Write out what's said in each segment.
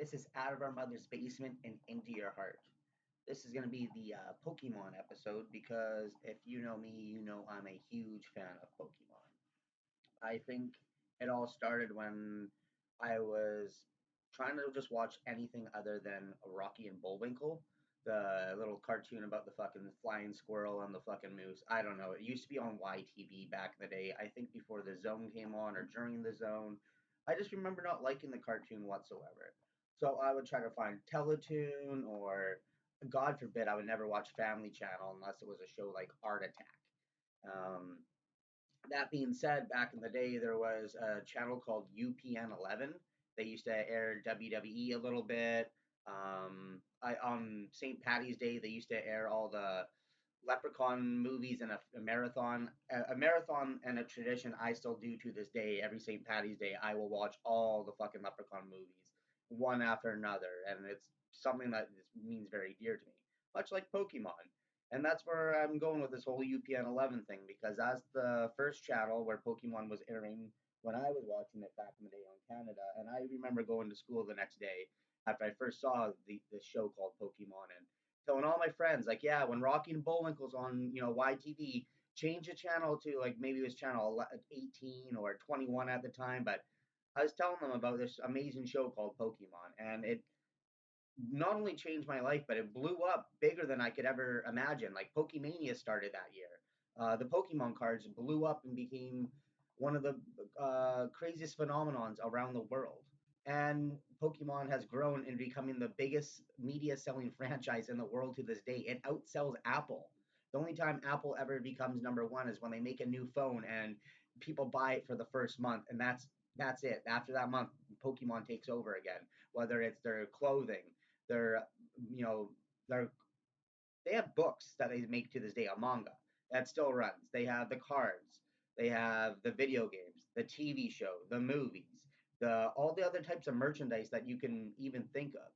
This is Out of Our Mother's Basement and Into Your Heart. This is going to be the Pokemon episode because if you know me, you know I'm a huge fan of Pokemon. I think it all started when I was trying to just watch anything other than Rocky and Bullwinkle, the little cartoon about the fucking flying squirrel and the fucking moose. I don't know. It used to be on YTV back in the day. I think before the Zone came on or during the Zone. I just remember not liking the cartoon whatsoever. So I would try to find Teletoon or God forbid I would never watch Family Channel unless it was a show like Art Attack. Um, that being said, back in the day, there was a channel called UPN 11. They used to air WWE a little bit. On St. Patty's Day, they used to air all the Leprechaun movies in a marathon. A marathon and a tradition I still do to this day. Every St. Patty's Day, I will watch all the fucking Leprechaun movies, one after another. And it's something that means very dear to me, much like Pokemon. And that's where I'm going with this whole UPN 11 thing because that's the first channel where Pokemon was airing when I was watching it back in the day on Canada. And I remember going to school the next day after I first saw the show called Pokemon and telling all my friends, like, yeah, when Rocky and Bullwinkle's on, YTV, change the channel to like maybe it was channel 18 or 21 at the time. But I was telling them about this amazing show called Pokemon, and it not only changed my life, but it blew up bigger than I could ever imagine. Like Pokemania started that year. The Pokemon cards blew up and became one of the craziest phenomenons around the world. And Pokemon has grown in becoming the biggest media selling franchise in the world to this day. It outsells Apple. The only time Apple ever becomes number one is when they make a new phone and people buy it for the first month, and that's it. After that month, Pokemon takes over again. Whether it's their clothing, their you know their they have books that they make to this day, a manga that still runs. They have the cards, they have the video games, the TV show, the movies, the all the other types of merchandise that you can even think of.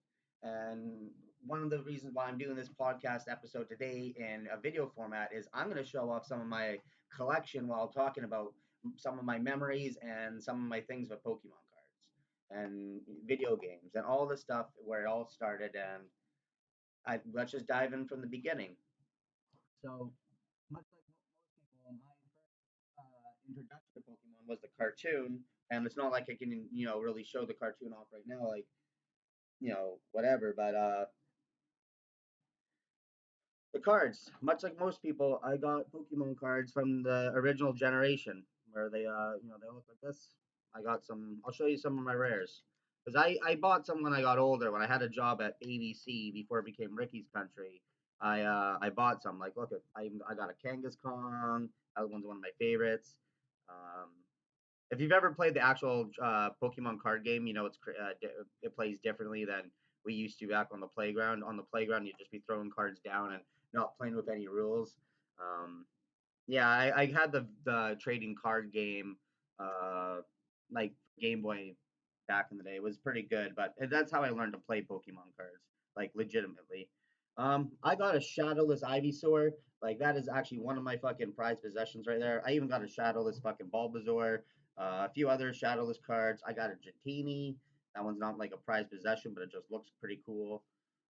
And one of the reasons why I'm doing this podcast episode today in a video format is I'm going to show off some of my collection while talking about some of my memories and some of my things with Pokemon cards and video games and all the stuff where it all started. And let's just dive in from the beginning. So, much like most people, my first introduction to Pokemon was the cartoon, and it's not like I can, really show the cartoon off right now, like, whatever. But the cards, much like most people, I got Pokemon cards from the original generation, where they look like this. I got some. I'll show you some of my rares. Because I bought some when I got older. When I had a job at ABC before it became Ricky's Country, I bought some. Like, look, I got a Kangaskhan. That one's one of my favorites. Um, if you've ever played the actual Pokemon card game, you know it plays differently than we used to back on the playground. On the playground, you'd just be throwing cards down and not playing with any rules. Um, yeah, I had the trading card game, uh, like Game Boy back in the day. It was pretty good, but that's how I learned to play Pokemon cards, like legitimately. I got a Shadowless Ivysaur. Like that is actually one of my fucking prized possessions right there. I even got a Shadowless fucking Bulbasaur, a few other Shadowless cards. I got a Jatini. That one's not like a prized possession, but it just looks pretty cool.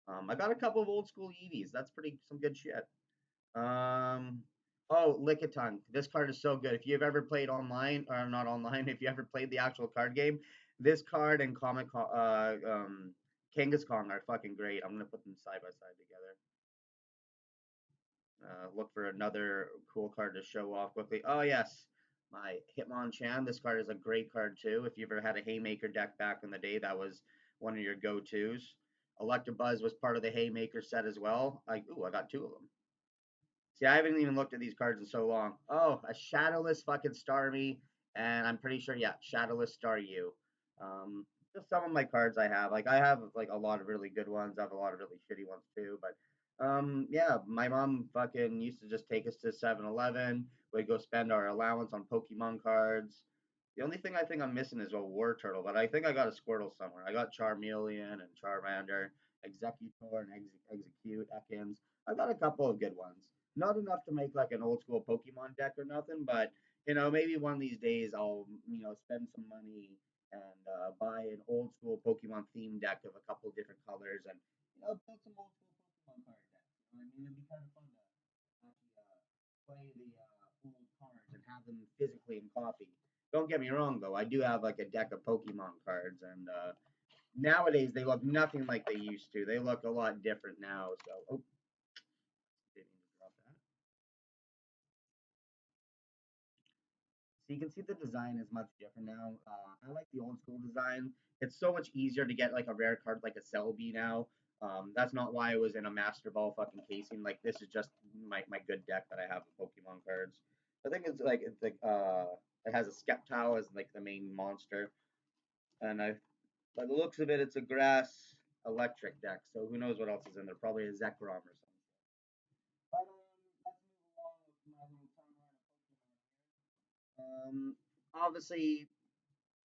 I got a couple of old school Eevees. That's pretty some good shit. Um, oh, Lickitung. This card is so good. If you've ever played online, or not online, if you ever played the actual card game, this card and Kangaskhan are fucking great. I'm gonna put them side by side together. Look for another cool card to show off quickly. Oh yes, my Hitmonchan. This card is a great card too. If you ever had a Haymaker deck back in the day, that was one of your go-tos. Electabuzz was part of the Haymaker set as well. I got two of them. See, I haven't even looked at these cards in so long. Oh, a Shadowless fucking Starmie, and I'm pretty sure, yeah, Shadowless Staryu. Just some of my cards I have. Like I have like a lot of really good ones. I have a lot of really shitty ones too. But yeah, my mom fucking used to just take us to 7-Eleven. We'd go spend our allowance on Pokemon cards. The only thing I think I'm missing is a War Turtle, but I think I got a Squirtle somewhere. I got Charmeleon and Charmander, Executor and Execute, Ekans. I got a couple of good ones. Not enough to make like an old school Pokemon deck or nothing, but maybe one of these days I'll spend some money and buy an old school Pokemon theme deck of a couple of different colors and build some old school Pokemon card decks. You know what I mean? It'd be kind of fun to actually play the old cards and have them physically in copy. Don't get me wrong though, I do have like a deck of Pokemon cards, and nowadays they look nothing like they used to. They look a lot different now. So, oh, didn't mean to drop that. So you can see the design is much different now. I like the old school design. It's so much easier to get like a rare card like a Celebi now. That's not why I was in a Master Ball fucking casing. Like this is just my good deck that I have of Pokemon cards. I think it's like it has a Sceptile as like the main monster, and I by the looks of it, it's a grass electric deck. So who knows what else is in there? Probably a Zekrom or something. But let's move along with my little timeline of Pokemon. Obviously,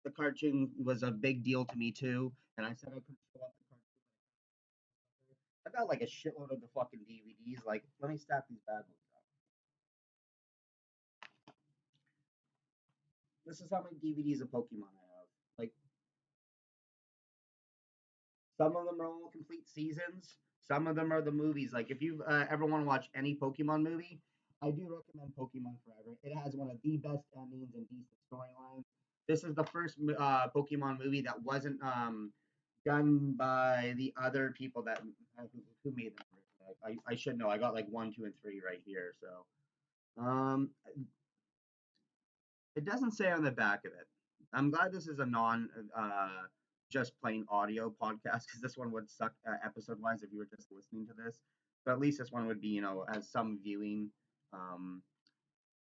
the cartoon was a big deal to me too, and I said I couldn't show up the cartoon. I got like a shitload of the fucking DVDs. Like, let me stack these bad boys up. This is how many DVDs of Pokemon I have. Like, some of them are all complete seasons. Some of them are the movies. Like, if you ever want to watch any Pokemon movie, I do recommend Pokemon Forever. It has one of the best endings and decent storylines. This is the first Pokemon movie that wasn't done by the other people that who made them. I should know. I got like one, two, and three right here. So it doesn't say on the back of it. I'm glad this is a non just plain audio podcast because this one would suck episode wise if you were just listening to this. But at least this one would be, as some viewing um,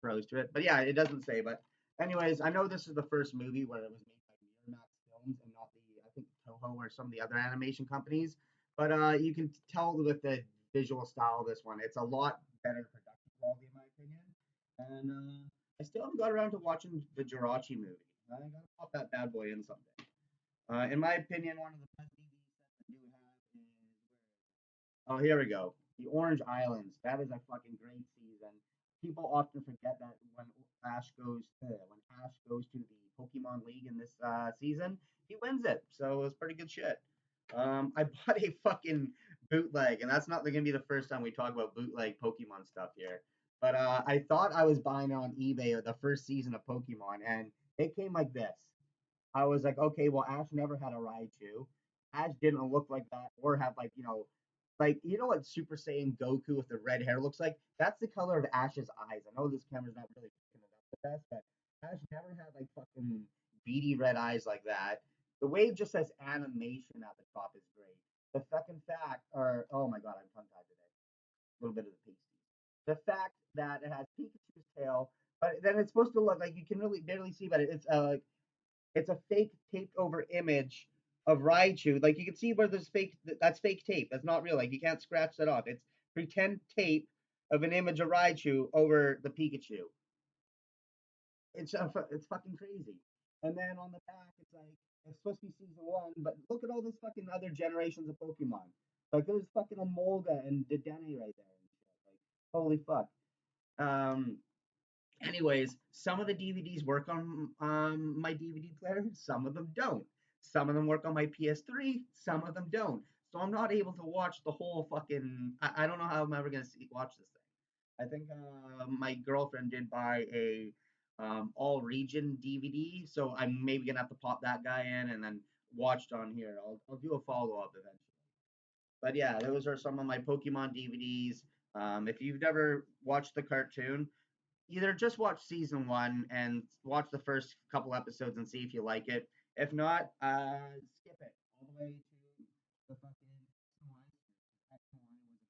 pros to it. But yeah, it doesn't say. But anyways, I know this is the first movie where it was made by Miramax Films and not the I think Toho or some of the other animation companies. But you can tell with the visual style of this one, it's a lot better production quality in my opinion. And I still haven't got around to watching the Jirachi movie. I gotta pop that bad boy in someday. In my opinion, one of the best DVD sets I do have is oh, here we go. The Orange Islands. That is a fucking great season. People often forget that when Ash goes to the Pokemon League in this season, he wins it. So it was pretty good shit. I bought a fucking bootleg, and that's not going to be the first time we talk about bootleg Pokemon stuff here. But I thought I was buying it on eBay the first season of Pokemon, and it came like this. I was like, okay, well, Ash never had a Raichu. Ash didn't look like that or have like what Super Saiyan Goku with the red hair looks like? That's the color of Ash's eyes. I know this camera's not really picking it up the best, but Ash never had like fucking beady red eyes like that. The wave just says animation at the top is great. The fucking fact, or oh my god, I'm tongue tied today. A little bit of the pasty. The fact that it has Pikachu's tail, but then it's supposed to look like you can really barely see, but it's a fake taped over image of Raichu. Like you can see where there's fake. That's fake tape. That's not real. Like you can't scratch that off. It's pretend tape of an image of Raichu over the Pikachu. It's fucking crazy. And then on the back, it's like it's supposed to be season one, but look at all those fucking other generations of Pokemon. Like there's fucking Emolga and Dedenne right there. And shit. Like holy fuck. Um, Anyways, some of the DVDs work on my DVD player, some of them don't. Some of them work on my PS3, some of them don't. So I'm not able to watch the whole fucking. I don't know how I'm ever gonna watch this thing. I think my girlfriend did buy a all region DVD, so I'm maybe gonna have to pop that guy in and then watch it on here. I'll do a follow up eventually. But yeah, those are some of my Pokemon DVDs. If you've never watched the cartoon, either just watch season one and watch the first couple episodes and see if you like it. If not, skip it all the way to the fucking X and Y series. X and Y was a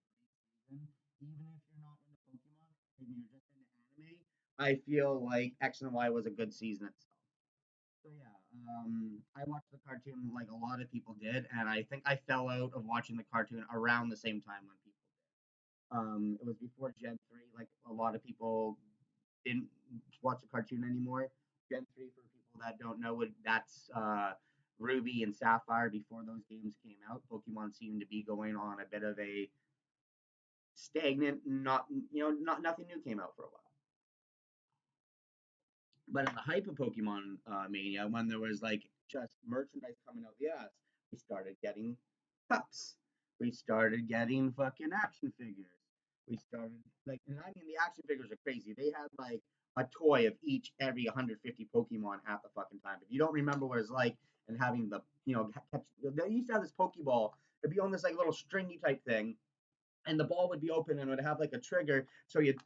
great season. Even if you're not into Pokemon and you're just into anime, I feel like X and Y was a good season itself. So yeah, I watched the cartoon like a lot of people did, and I think I fell out of watching the cartoon around the same time when people did. It was before Gen 3. Like a lot of people didn't watch the cartoon anymore. Gen 3, for people that don't know, that's Ruby and Sapphire before those games came out. Pokemon seemed to be going on a bit of a stagnant, not nothing new came out for a while. But in the hype of Pokemon Mania, when there was like just merchandise coming out the ass. We started getting cups. We started getting fucking action figures. We started like, and I mean, the action figures are crazy. They had like a toy of each every 150 Pokemon at the fucking time. If you don't remember what it's like and having the, catch, they used to have this Pokeball. It'd be on this like little stringy type thing, and the ball would be open and it would have like a trigger. So you'd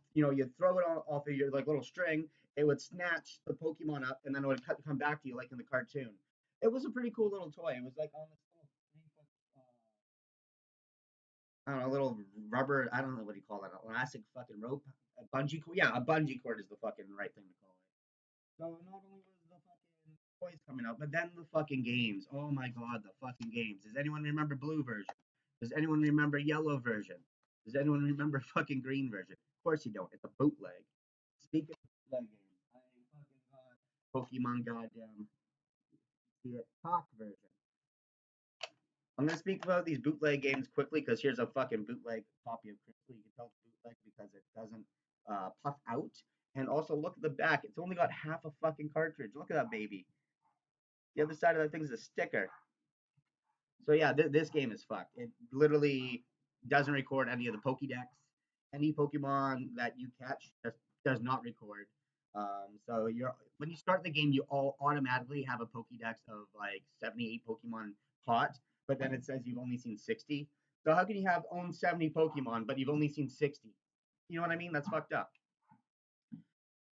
throw it off of your like little string. It would snatch the Pokemon up, and then it would come back to you like in the cartoon. It was a pretty cool little toy. It was like on this little 3 foot, I don't know, little rubber. I don't know what do you call that, elastic fucking rope, a bungee cord. Yeah, a bungee cord is the fucking right thing to call it. So not only was the fucking toys coming out, but then the fucking games. Oh my god, the fucking games. Does anyone remember blue version? Does anyone remember yellow version? Does anyone remember fucking green version? Of course you don't. It's a bootleg. Speaking of bootleg games, I fucking got Pokemon goddamn the talk version. I'm gonna speak about these bootleg games quickly because here's a fucking bootleg copy of Crystal. You can tell it's bootleg because it doesn't puff out. And also look at the back. It's only got half a fucking cartridge. Look at that baby. The other side of that thing is a sticker. So yeah, this game is fucked. It literally doesn't record any of the Pokédex. Any Pokemon that you catch just does not record. So when you start the game, you all automatically have a Pokédex of like 78 Pokemon caught, but then it says you've only seen 60. So how can you have own 70 Pokemon but you've only seen 60? You know what I mean? That's fucked up.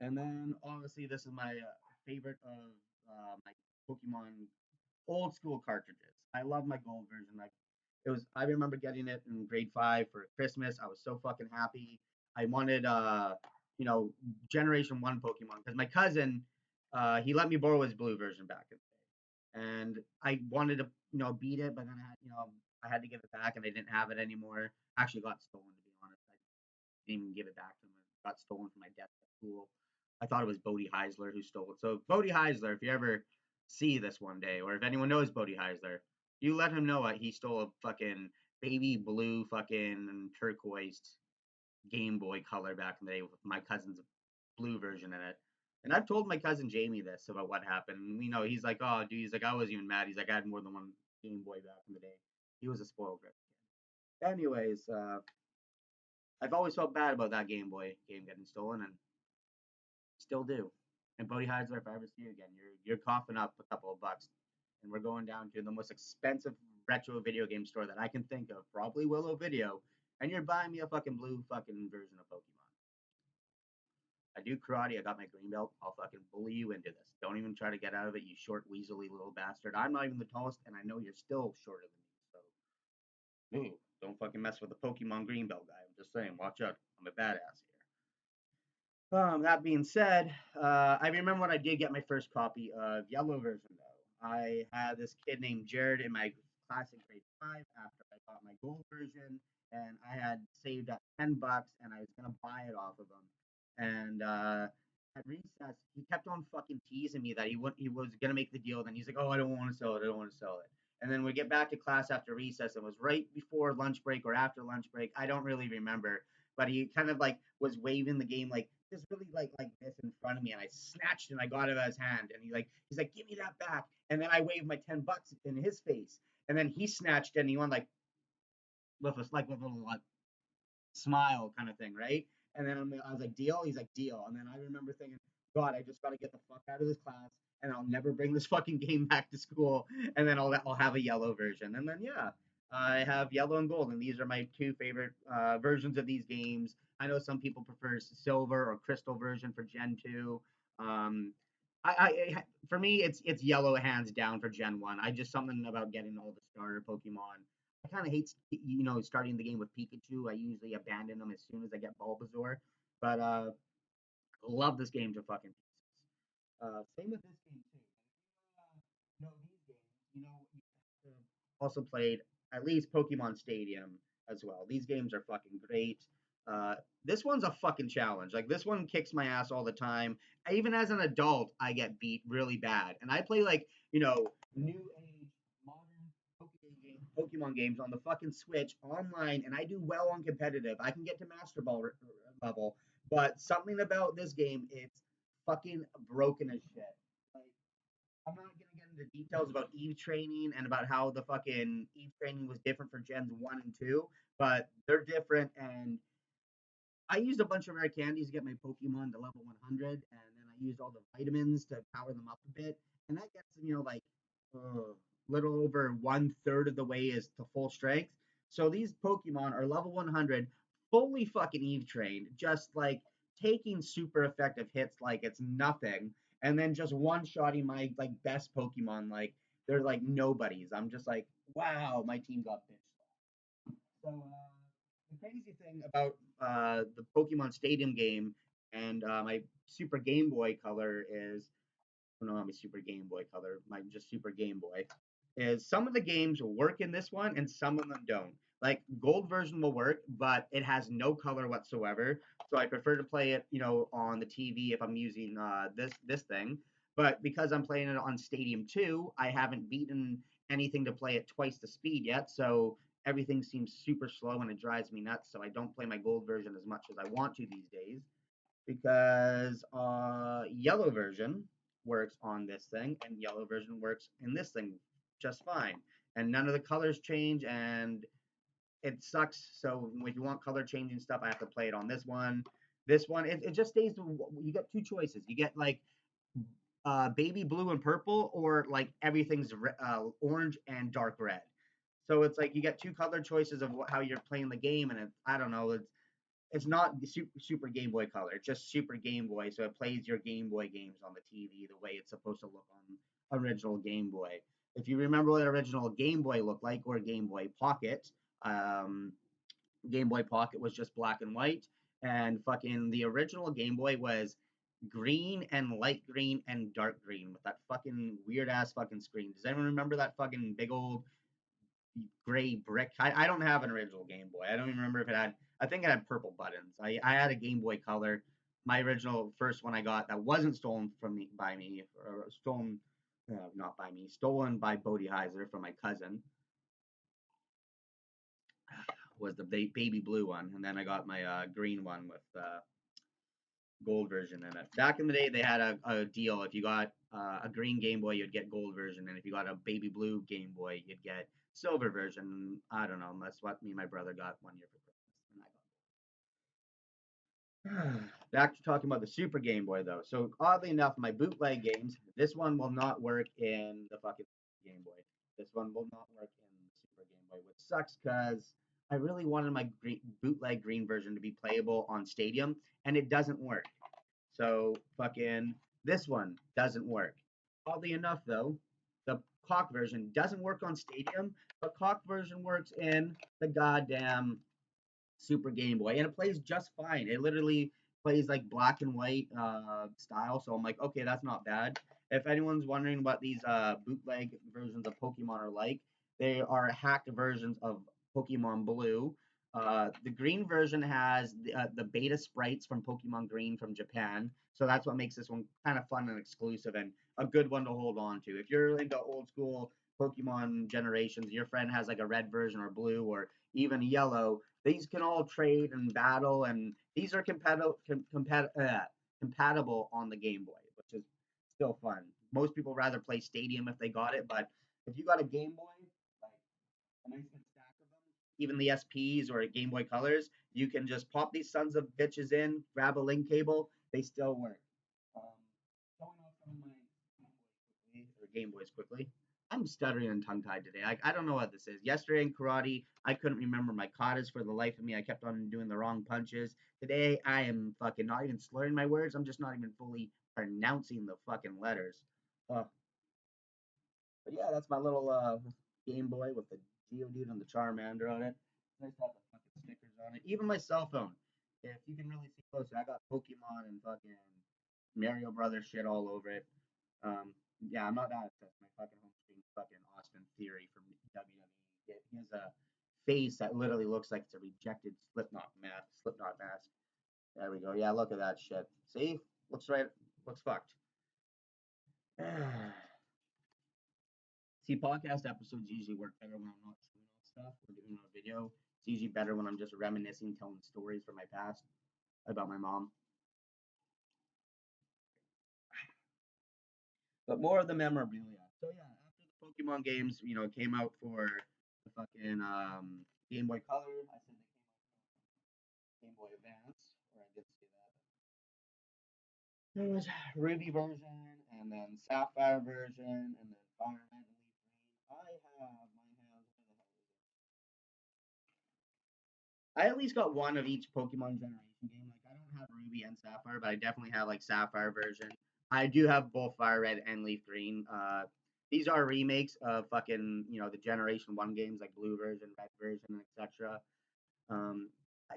And then obviously this is my favorite of my Pokemon old school cartridges. I love my gold version. Like it was, I remember getting it in grade 5 for Christmas. I was so fucking happy. I wanted, you know, Generation One Pokemon because my cousin, he let me borrow his blue version back in the day, and I wanted to, beat it, but then I had to give it back, and I didn't have it anymore. Actually, got stolen to be honest. I didn't even give it back to him. It got stolen from my desk at school. I thought it was Bodie Heisler who stole it. So Bodie Heisler, if you ever see this one day, or if anyone knows Bodie Heisler, you let him know he stole a fucking baby blue fucking turquoise Game Boy Color back in the day with my cousin's blue version in it. And I've told my cousin Jamie this about what happened. And, he's like, oh, dude, he's like, I wasn't even mad. He's like, I had more than one Game Boy back in the day. He was a spoiled rich kid. Anyways, I've always felt bad about that Game Boy game getting stolen, and still do. And Bodie Heisler, if I ever see you again, you're coughing up a couple of bucks, and we're going down to the most expensive retro video game store that I can think of, probably Willow Video, and you're buying me a fucking blue fucking version of Pokemon. I do karate. I got my green belt. I'll fucking bully you into this. Don't even try to get out of it, you short, weaselly little bastard. I'm not even the tallest, and I know you're still shorter than me. So, ooh, don't fucking mess with the Pokemon green belt guy. I'm just saying, watch out. I'm a badass here. That being said, I remember when I did get my first copy of Yellow version, though. I had this kid named Jared in my class in grade 5 after I got my gold version, and I had saved up $10 and I was going to buy it off of him. And at recess, he kept on fucking teasing me that he was going to make the deal. Then he's like, oh, I don't want to sell it. I don't want to sell it. And then we get back to class after recess. It was right before lunch break or after lunch break. I don't really remember, but he kind of like was waving the game like just really like this in front of me, and I snatched it and I got it out of his hand, and he's like, give me that back, and then I waved my $10 in his face, and then he snatched it and he went like with a little like smile kind of thing, right? And then I was like, deal? He's like, deal. And then I remember thinking, God, I just got to get the fuck out of this class, and I'll never bring this fucking game back to school. And then I'll have a yellow version. And then yeah, I have yellow and gold, and these are my two favorite versions of these games. I know some people prefer silver or crystal version for Gen 2. Um, for me, it's yellow hands down for Gen 1. I just something about getting all the starter Pokemon. I kind of hate, starting the game with Pikachu. I usually abandon them as soon as I get Bulbasaur. But love this game to fucking pieces. Same with this game too. Know these games, you have also played at least Pokemon Stadium as well. These games are fucking great. Uh, this one's a fucking challenge. Like this one kicks my ass all the time. Even as an adult, I get beat really bad, and I play like new age modern Pokemon games on the fucking Switch online, and I do well on competitive. I can get to Master Ball level, but something about this game, it's fucking broken as shit. Like I'm not gonna get the details about Eve training and about how the fucking Eve training was different for Gens 1 and 2, but they're different. And I used a bunch of rare candies to get my Pokemon to level 100, and then I used all the vitamins to power them up a bit, and that gets them, like little over 1/3 of the way is to full strength. So these Pokemon are level 100, fully fucking Eve trained, just like taking super effective hits like it's nothing, and then just one shotting my like best Pokemon like they're like nobodies. I'm just like, wow, my team got bitched. So the crazy thing about the Pokemon Stadium game and my Super Game Boy Color is, no, not my Super Game Boy Color, my just Super Game Boy, is some of the games work in this one and some of them don't. Like Gold version will work, but it has no color whatsoever. So I prefer to play it, on the TV if I'm using this thing. But because I'm playing it on Stadium 2, I haven't beaten anything to play at twice the speed yet. So everything seems super slow and it drives me nuts. So I don't play my Gold version as much as I want to these days because yellow version works on this thing and yellow version works in this thing just fine. And none of the colors change and it sucks. So if you want color changing stuff, I have to play it on this one. This one, it just stays. You get two choices. You get like baby blue and purple, or like everything's orange and dark red. So it's like you get two color choices of how you're playing the game, and I don't know. It's not Super Game Boy Color. It's just Super Game Boy, so it plays your Game Boy games on the TV the way it's supposed to look on original Game Boy. If you remember what original Game Boy looked like, or Game Boy Pocket, um, Game Boy Pocket was just black and white, and fucking the original Game Boy was green and light green and dark green with that fucking weird ass fucking screen. Does anyone remember that fucking big old gray brick? I don't have an original Game Boy. I don't even remember if it had. I think it had purple buttons. I had a Game Boy Color. My original first one I got that wasn't stolen from me by me, or stolen, not by me, stolen by Bodie Heiser from my cousin, was the baby blue one, and then I got my green one with gold version in it. Back in the day, they had a deal. If you got a green Game Boy, you'd get gold version, and if you got a baby blue Game Boy, you'd get silver version. I don't know. That's what me and my brother got one year for Christmas, and I got. Back to talking about the Super Game Boy though. So oddly enough, my bootleg games, this one will not work in the fucking Game Boy. This one will not work in the Super Game Boy, which sucks because I really wanted my bootleg green version to be playable on Stadium, and it doesn't work. So fucking this one doesn't work. Oddly enough, though, the cock version doesn't work on Stadium, but cock version works in the goddamn Super Game Boy, and it plays just fine. It literally plays like black and white style, so I'm like, okay, that's not bad. If anyone's wondering what these bootleg versions of Pokemon are like, they are hacked versions of Pokemon Blue. The green version has the beta sprites from Pokemon Green from Japan, so that's what makes this one kind of fun and exclusive and a good one to hold on to. If you're into old school Pokemon generations, your friend has like a red version or blue or even yellow, these can all trade and battle, and these are compatible on the Game Boy, which is still fun. Most people rather play Stadium if they got it, but if you got a Game Boy, like a nice good stack of them, even the SPs or Game Boy Colors, you can just pop these sons of bitches in, grab a link cable, they still work. Um, Showing off some of my Game Boys quickly. I'm stuttering and tongue tied today. I don't know what this is. Yesterday in karate, I couldn't remember my katas for the life of me. I kept on doing the wrong punches. Today, I am fucking not even slurring my words. I'm just not even fully pronouncing the fucking letters. Uh, but yeah, that's my little Game Boy with the Geodude and the Charmander on it. Nice to have the fucking stickers on it. Even my cell phone. If you can really see closer, I got Pokemon and fucking Mario Brothers shit all over it. Um, yeah, I'm not that obsessed. My fucking home screen fucking Austin Theory from WWE. He has a face that literally looks like it's a rejected Slipknot mask. There we go. Yeah, look at that shit. See? Looks right. Looks fucked. See, podcast episodes usually work better when I'm not chewing on stuff or doing a video. It's usually better when I'm just reminiscing, telling stories from my past about my mom. But more of the memorabilia. So yeah, Pokemon games, came out for the fucking Game Boy Color. I said they came out for Game Boy Advance, or I did say that. There was Ruby version, and then Sapphire version, and then Fire Red and Leaf Green. I have my hands. Where the hell is it? I at least got one of each Pokemon generation game. Like I don't have Ruby and Sapphire, but I definitely have like Sapphire version. I do have both Fire Red and Leaf Green. These are remakes of fucking the Generation One games like Blue version, Red version, etc. Um,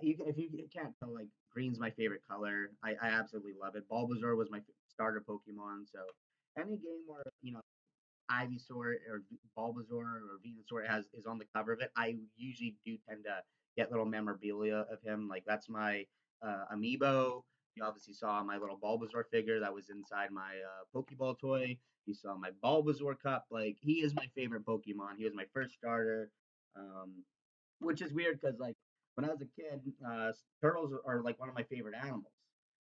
if you can't tell, like green's my favorite color. I absolutely love it. Bulbasaur was my starter Pokemon, so any game where Ivysaur or Bulbasaur or Venusaur has is on the cover of it, I usually do tend to get little memorabilia of him. Like that's my amiibo. You obviously saw my little Bulbasaur figure that was inside my Pokeball toy. You saw my Bulbasaur cup. Like he is my favorite Pokemon. He was my first starter, which is weird because like when I was a kid, turtles are like one of my favorite animals.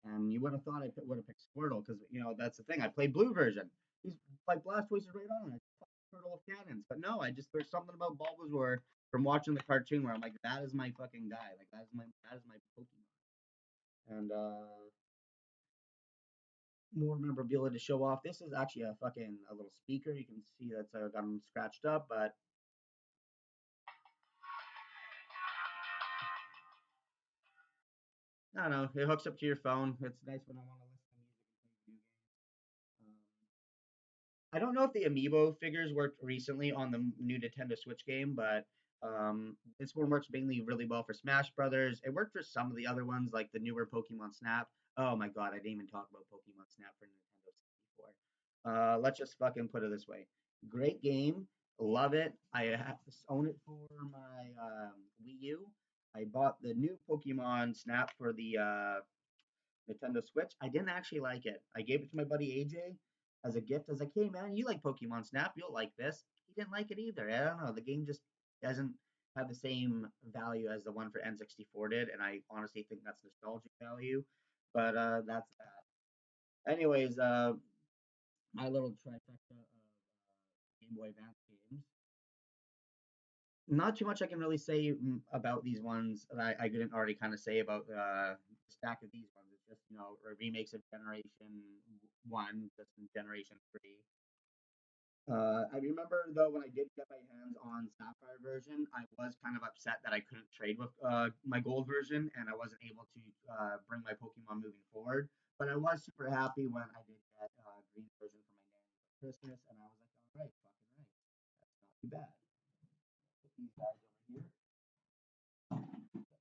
And you would have thought I would have picked Squirtle because that's the thing. I played blue version. He's like Blastoise is right on it. Turtle of cannons. But no, I just there's something about Bulbasaur from watching the cartoon where I'm like, that is my fucking guy. Like that is my Pokemon. And more memorabilia to show off. This is actually a little speaker. You can see that's got him scratched up, but I don't know. It hooks up to your phone. It's nice when I want to listen to music and play video games. I don't know if the amiibo figures worked recently on the new Nintendo Switch game, but this one works mainly really well for Smash Brothers. It worked for some of the other ones, like the newer Pokemon Snap. Oh my god, I didn't even talk about Pokemon Snap for Nintendo 64. Let's just fucking put it this way: great game, love it. Own it for my Wii U. I bought the new Pokemon Snap for the Nintendo Switch. I didn't actually like it. I gave it to my buddy AJ as a gift. I was like, hey man, you like Pokemon Snap, you'll like this. He didn't like it either. I don't know. The game just doesn't have the same value as the one for N64 did, and I honestly think that's nostalgic value. But that's that. Anyways, my little trifecta of Game Boy Advance games. Not too much I can really say about these ones that I didn't already kind of say about the stack of these ones. It's just remakes of Generation One, just in Generation Three. I remember though when I did get my hands on Sapphire version, I was kind of upset that I couldn't trade with my Gold version, and I wasn't able to bring my Pokemon moving forward. But I was super happy when I did get Green version for my nanny for Christmas, and I was like, all right, fucking right, that's not too bad. Put these guys over here.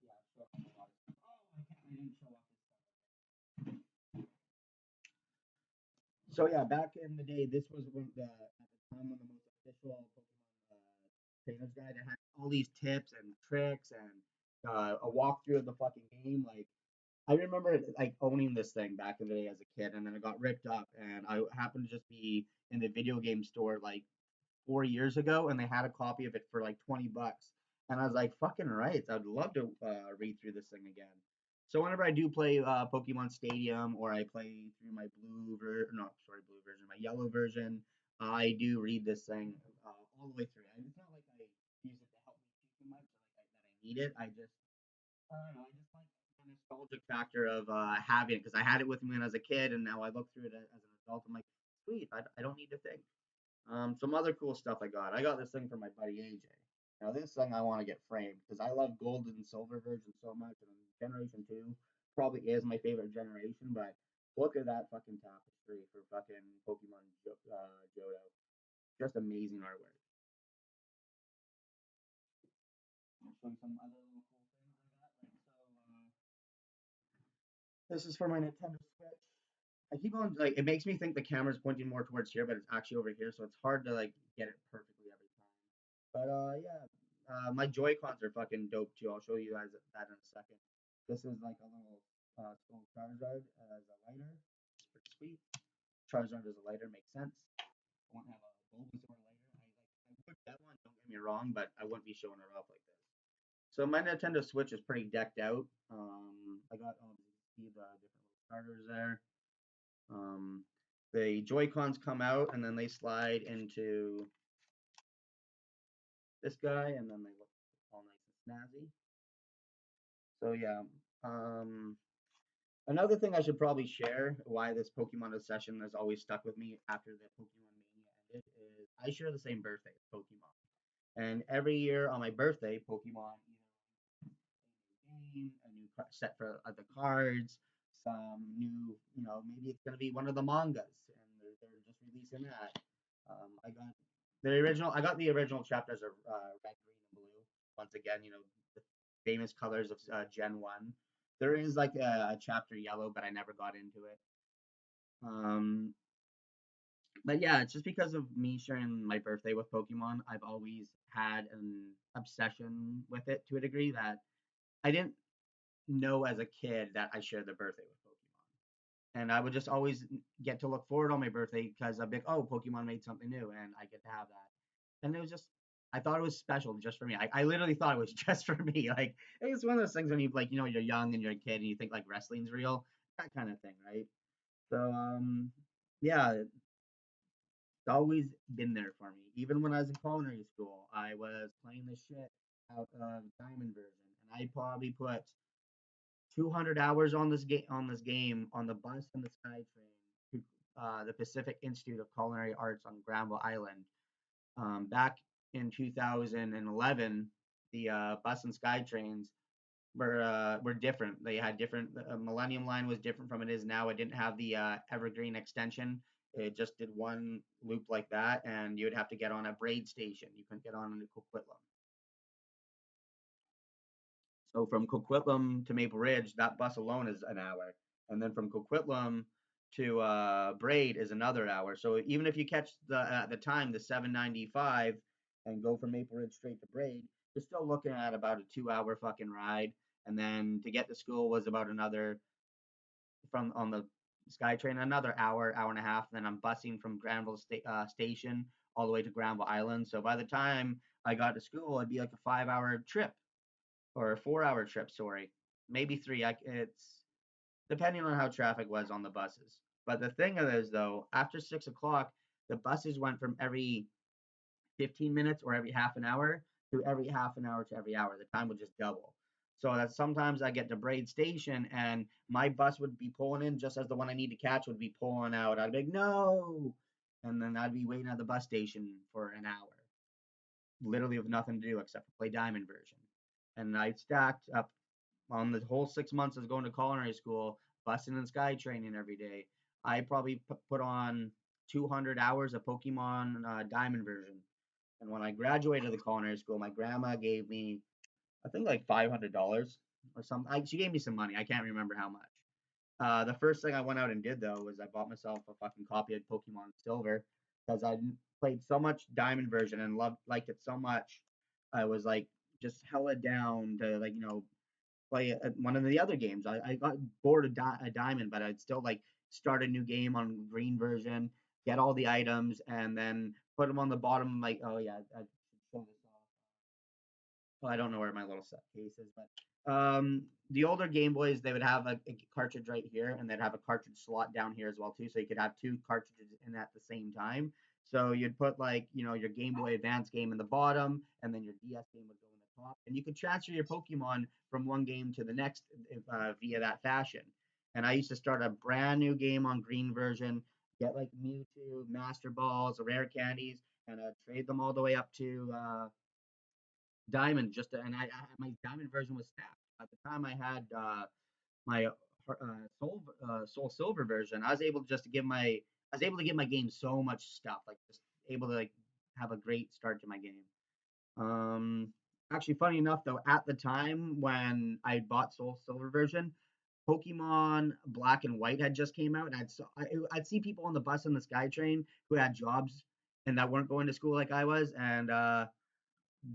Yeah, show off a lot of stuff. Oh, I didn't show off this stuff. So yeah, back in the day, this was one of the at the time one of the most official Pokemon trainers guide that had all these tips and tricks and a walkthrough of the fucking game. Like I remember like owning this thing back in the day as a kid, and then it got ripped up, and I happened to just be in the video game store like 4 years ago, and they had a copy of it for like $20. And I was like, fucking right, I'd love to read through this thing again. So whenever I do play Pokemon Stadium or I play through my blue version, my yellow version, I do read this thing all the way through. And it's not like I use it to help me too much, like that I need it. I don't know, I just like the nostalgic factor of having it because I had it with me when I was a kid, and now I look through it as an adult. I'm like, sweet, I don't need to think. Some other cool stuff I got. I got this thing from my buddy AJ. Now this thing I want to get framed because I love gold and silver version so much, and Generation Two probably is my favorite generation. But look at that fucking tapestry for fucking Pokemon Johto. Just amazing artwork. I'll show you some other little cool things I got. This is for my Nintendo Switch. I keep on like it makes me think the camera's pointing more towards here, but it's actually over here, so it's hard to like get it perfectly every time. But yeah, my Joy Cons are fucking dope too. I'll show you guys that in a second. This is like a little small Charizard as a lighter. It's pretty sweet. Charizard as a lighter makes sense. I won't have a Bulbasaur lighter. I would get one. Don't get me wrong, but I wouldn't be showing it off like this. So my Nintendo Switch is pretty decked out. I got see the different little starters there. Um, the Joy Cons come out and then they slide into this guy, and then they look all nice and snazzy. So yeah. Um, Another thing I should probably share why this Pokemon obsession has always stuck with me after the Pokemon Mania ended is I share the same birthday as Pokemon. And every year on my birthday, Pokemon either a new game, a new set for the cards, some new, maybe it's gonna be one of the mangas, and they're just releasing that. I got I got the original chapters of Red, Green, and Blue. Once again, the famous colors of Gen One. There is like a chapter Yellow, but I never got into it. Um, but yeah, it's just because of me sharing my birthday with Pokemon. I've always had an obsession with it to a degree that I didn't know as a kid that I shared the birthday with Pokemon. And I would just always get to look forward on my birthday because I'd be like, oh, Pokemon made something new, and I get to have that. And it was just, I thought it was special just for me. I literally thought it was just for me. Like, it's one of those things when you, like, you're young and you're a kid and you think, like, wrestling's real, that kind of thing, right? So, yeah, it's always been there for me. Even when I was in culinary school, I was playing the shit out of Diamond version, and I probably put 200 hours on this game on the bus and the SkyTrain to the Pacific Institute of Culinary Arts on Granville Island. Back in 2011, the bus and SkyTrains were different. They had different. The Millennium Line was different from it is now. It didn't have the Evergreen extension. It just did one loop like that, and you would have to get on a braid station. You couldn't get on a Coquitlam. So from Coquitlam to Maple Ridge, that bus alone is an hour, and then from Coquitlam to Braid is another hour. So even if you catch the at the time the 795 and go from Maple Ridge straight to Braid, you're still looking at about a 2 hour fucking ride. And then to get to school was about another from on the SkyTrain another hour, hour and a half. Then I'm busing from Granville Station all the way to Granville Island. So by the time I got to school, it'd be like a 5 hour trip or a 4 hour trip. Sorry, maybe three. It's depending on how traffic was on the buses. But the thing is, though, after 6 o'clock, the buses went from every 15 minutes or every half an hour to every half an hour to every hour. The time would just double. So that sometimes I get to Braid Station and my bus would be pulling in just as the one I need to catch would be pulling out. I'd be like, no. And then I'd be waiting at the bus station for an hour, literally with nothing to do except for play Diamond version. And I stacked up on the whole 6 months I was going to culinary school, busing and sky training every day. I probably put on 200 hours of Pokemon Diamond version. And when I graduated the culinary school, my grandma gave me, I think, like $500 or something. She gave me some money. I can't remember how much. The first thing I went out and did though was I bought myself a fucking copy of Pokemon Silver because I played so much Diamond version and liked it so much. I was like just hella down to play one of the other games. I got bored of a diamond, but I'd still like start a new game on green version, get all the items, and then put them on the bottom. Like, oh yeah, I should show this off. Well, I don't know where my little set case is, but the older Game Boys they would have a cartridge right here, and they'd have a cartridge slot down here as well too, so you could have two cartridges in at the same time. So you'd put like your Game Boy Advance game in the bottom, and then your DS game would go in the top, and you could transfer your Pokemon from one game to the next via that fashion. And I used to start a brand new game on green version, get like Mewtwo, Master Balls, rare candies, and trade them all the way up to diamond and my diamond version was stacked. At the time I had my soul silver version, I was able to give my game so much stuff, like just able to like have a great start to my game. Um, Actually, funny enough though, at the time when I bought soul silver version, Pokemon Black and White had just came out, and I'd see people on the bus and the SkyTrain who had jobs and that weren't going to school like I was, and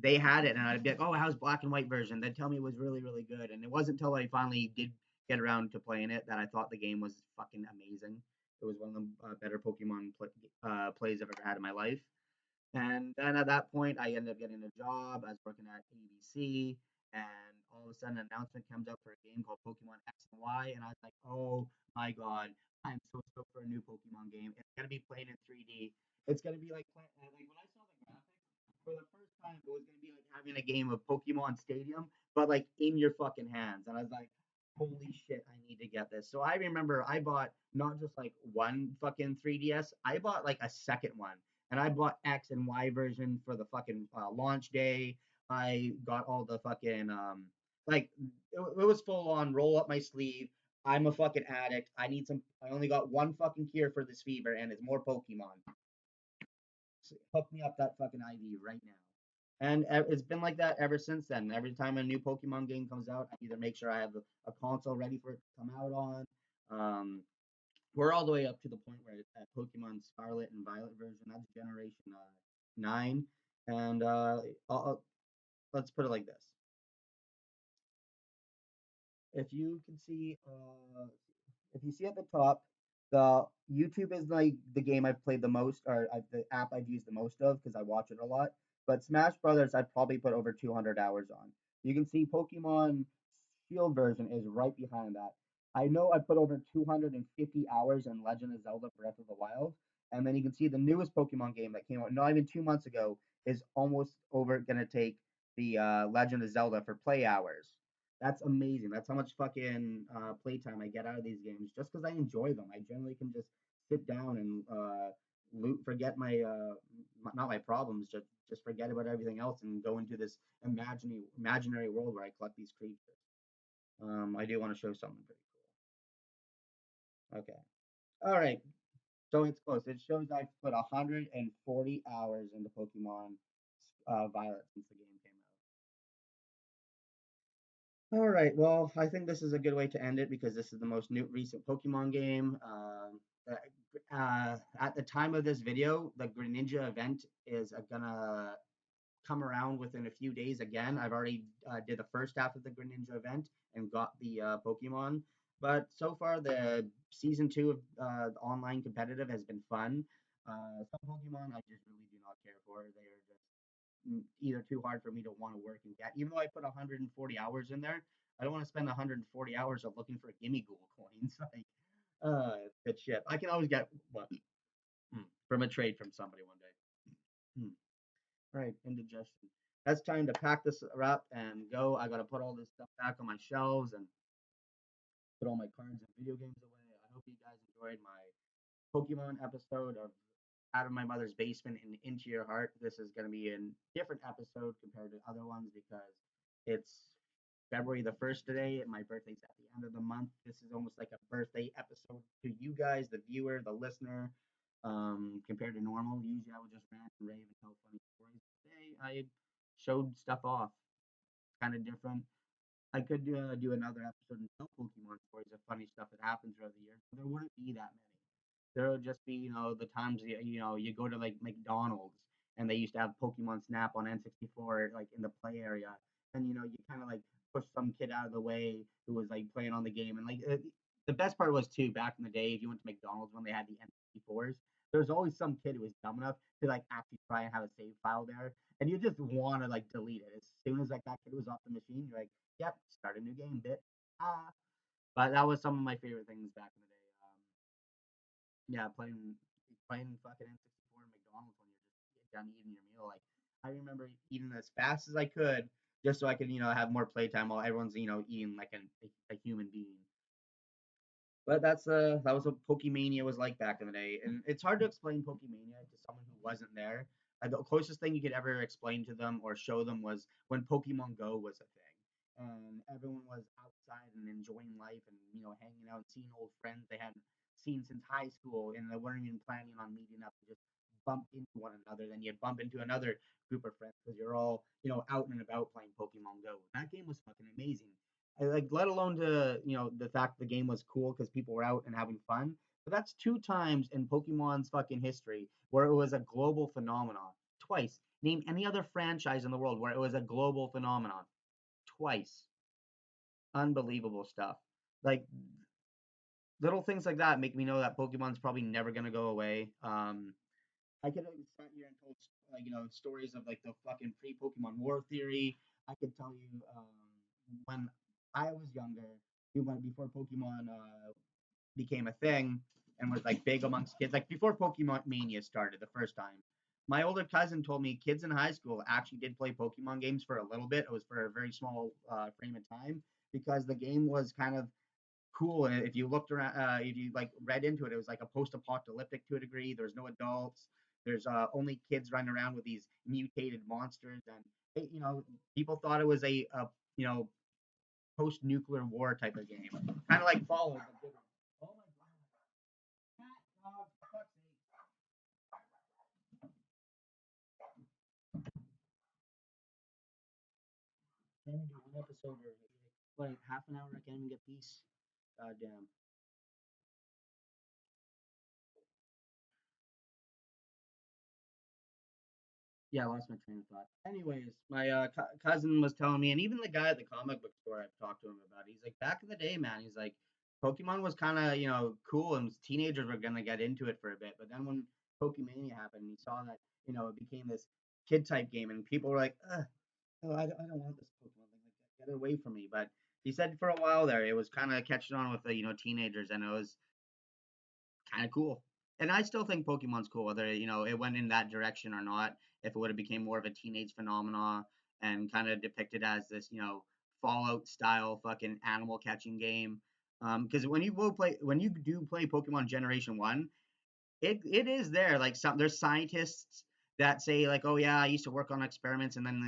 they had it, and I'd be like, "Oh, how's Black and White version?" They'd tell me it was really, really good, and it wasn't until I finally did get around to playing it that I thought the game was fucking amazing. It was one of the better plays I've ever had in my life. And then at that point, I ended up getting a job. I was working at ABC, and all of a sudden, an announcement comes up for a game called Pokemon X and Y, and I was like, "Oh my god, I'm so stoked for a new Pokemon game! It's gonna be played in 3D. It's gonna be like when I saw the graphics for the first time it was gonna be like having a game of Pokemon Stadium, but like in your fucking hands. And I was like, holy shit, I need to get this. So I remember I bought not just like one fucking 3DS, I bought like a second one. And I bought X and Y version for the fucking launch day. I got all the fucking like it was full on roll up my sleeve. I'm a fucking addict. I need some. I only got one fucking cure for this fever, and it's more Pokemon. So hook me up that fucking IV right now. And it's been like that ever since then. Every time a new Pokemon game comes out, I either make sure I have a console ready for it to come out on. Um, we're all the way up to the point where at Pokemon Scarlet and Violet version, that's Generation 9. And let's put it like this: if you can see, if you see at the top, the YouTube is like the game I've played the most, or the app I've used the most of because I watch it a lot. But Smash Brothers, I've probably put over 200 hours on. You can see Pokemon Shield version is right behind that. I know I put over 250 hours in Legend of Zelda Breath of the Wild. And then you can see the newest Pokemon game that came out not even 2 months ago is almost over going to take the Legend of Zelda for play hours. That's amazing. That's how much fucking playtime I get out of these games just because I enjoy them. I generally can just sit down and forget my not my problems, just forget about everything else and go into this imaginary world where I collect these creatures. I do want to show something pretty cool. Okay. All right. So it's close. It shows I've put 140 hours into Pokemon Violet since the game came out. All right. Well, I think this is a good way to end it because this is the most recent Pokemon game. At the time of this video, the Greninja event is gonna come around within a few days again. I've already did the first half of the Greninja event and got the Pokemon. But so far, the season 2 of online competitive has been fun. Some Pokemon I just really do not care for. They are just either too hard for me to want to work and get. Even though I put 140 hours in there, I don't want to spend 140 hours of looking for Gimmighoul coins. Like, good shit. I can always get what from a trade from somebody one day. Hmm. Right, indigestion. That's time to pack this up and go. I gotta put all this stuff back on my shelves and put all my cards and video games away. I hope you guys enjoyed my Pokemon episode of Out of My Mother's Basement and Into Your Heart. This is gonna be a different episode compared to other ones because it's February the 1st today, and my birthday's at the end of the month. This is almost like a birthday episode to you guys, the viewer, the listener, compared to normal. Usually I would just rant and rave and tell funny stories. Today I showed stuff off. Kind of different. I could do another episode and tell Pokemon stories of funny stuff that happens throughout the year, but there wouldn't be that many. There would just be, the times you go to like McDonald's and they used to have Pokemon Snap on N64 like in the play area, and you kind of like push some kid out of the way who was like playing on the game, and like the best part was too back in the day if you went to McDonald's when they had the N64s, there was always some kid who was dumb enough to like actually try and have a save file there, and you just want to like delete it as soon as like that kid was off the machine. You're like, yep, start a new game, bit. Ah, but that was some of my favorite things back in the day. Yeah, playing fucking N64 in McDonald's when you're just done eating your meal. Like I remember eating as fast as I could just so I could have more playtime while everyone's eating like a human being. But that was what Pokemania was like back in the day, and it's hard to explain Pokemania to someone who wasn't there. The closest thing you could ever explain to them or show them was when Pokemon Go was a thing, and everyone was outside and enjoying life and hanging out and seeing old friends they hadn't seen since high school, and they weren't even planning on meeting up to just bump into one another. Then you'd bump into another group of friends because you're all out and about playing Pokemon Go. That game was fucking amazing. Like let alone the fact the game was cool because people were out and having fun. But that's two times in Pokemon's fucking history where it was a global phenomenon. Twice. Name any other franchise in the world where it was a global phenomenon. Twice. Unbelievable stuff. Like little things like that make me know that Pokemon's probably never gonna go away. I could have sat here and told like stories of like the fucking pre Pokemon War theory. I could tell you when I was younger, before Pokemon became a thing and was like big amongst kids, like before Pokemon Mania started the first time. my older cousin told me kids in high school actually did play Pokemon games for a little bit. It was for a very small frame of time because the game was kind of cool. And if you looked around, if you like read into it, it was like a post-apocalyptic to a degree. There's no adults. There's only kids running around with these mutated monsters, and people thought it was a you know post-nuclear war type of game, kind of like Fallout. Oh my god! Oh, for fuck's sake. Can't even do one episode or like half an hour. I can't even get peace. God damn. Yeah, I lost my train of thought. Anyways, my cousin was telling me, and even the guy at the comic book store I've talked to him about, he's like, back in the day, man, he's like, Pokemon was kind of, cool, and teenagers were gonna get into it for a bit. But then when Pokemania happened, he saw that, it became this kid type game, and people were like, ugh, oh, I don't want this Pokemon thing. Like, get it away from me. But he said for a while there, it was kind of catching on with the, teenagers, and it was kind of cool. And I still think Pokemon's cool, whether it went in that direction or not. If it would have became more of a teenage phenomenon and kind of depicted as this, Fallout style fucking animal catching game. Because when you do play Pokemon Generation One, it is there. Like there's scientists that say like, oh yeah, I used to work on experiments, and then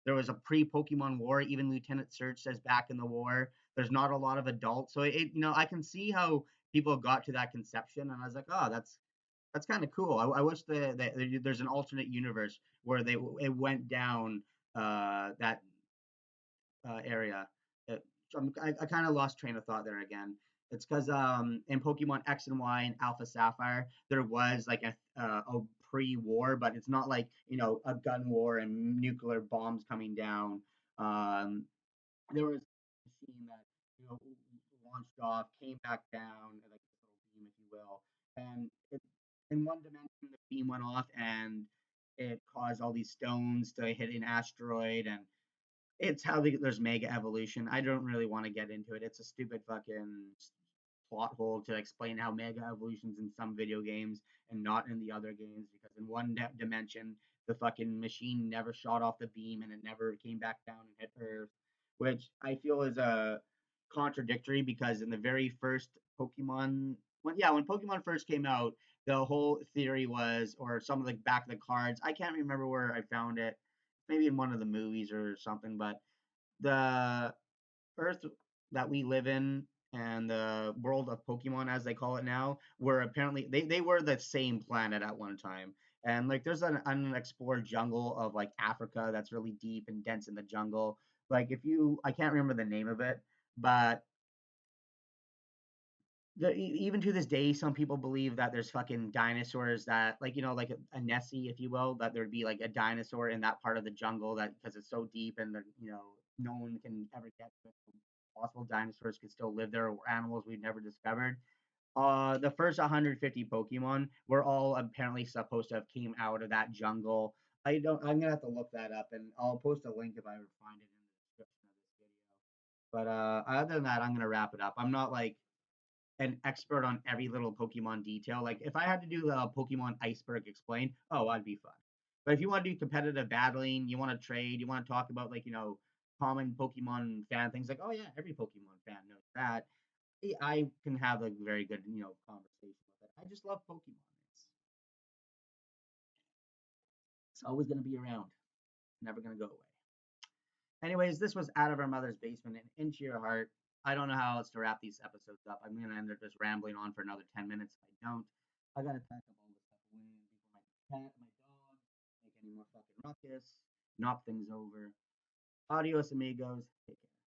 there was a pre Pokemon War. Even Lieutenant Surge says back in the war, there's not a lot of adults. So I can see how people got to that conception, and I was like, oh, that's kind of cool. I wish that there's an alternate universe where it went down that area. I kind of lost train of thought there again. It's because in Pokemon X and Y and Alpha Sapphire, there was like a pre-war, but it's not like a gun war and nuclear bombs coming down. Um, there was a machine that launched off, came back down, like this little beam, if you will, and in one dimension the beam went off and it caused all these stones to hit an asteroid, and it's how there's mega evolution. I don't really want to get into it. It's a stupid fucking plot hole to explain how mega evolution's in some video games and not in the other games because in one dimension the fucking machine never shot off the beam and it never came back down and hit Earth, which I feel is a contradictory because in the very first Pokemon, when Pokemon first came out, the whole theory was, or some of the back of the cards, I can't remember where I found it, maybe in one of the movies or something, but the Earth that we live in and the world of Pokemon, as they call it now, were apparently they were the same planet at one time. And like, there's an unexplored jungle of like Africa that's really deep and dense in the jungle. Like, I can't remember the name of it, but even to this day, some people believe that there's fucking dinosaurs that, like, like a Nessie, if you will, that there'd be like a dinosaur in that part of the jungle that because it's so deep and no one can ever get to it. Possible dinosaurs could still live there or animals we've never discovered. The first 150 Pokemon were all apparently supposed to have came out of that jungle. I don't. I'm gonna have to look that up, and I'll post a link if I ever find it in the description of this video. But other than that, I'm gonna wrap it up. I'm not like an expert on every little Pokemon detail. Like if I had to do the Pokemon Iceberg explain, oh, I'd be fun. But if you want to do competitive battling, you want to trade, you want to talk about like common Pokemon fan things like, oh yeah, every Pokemon fan knows that. I can have a very good conversation with it. I just love Pokemon. It's always going to be around, never going to go away. Anyways, this was Out of Our Mother's Basement and Into Your Heart. I don't know how else to wrap these episodes up. I'm going to end up just rambling on for another 10 minutes if I don't. I got to pack up all this stuff away before my cat, my dog, make any more fucking ruckus, knock things over. Adios, amigos. Take care.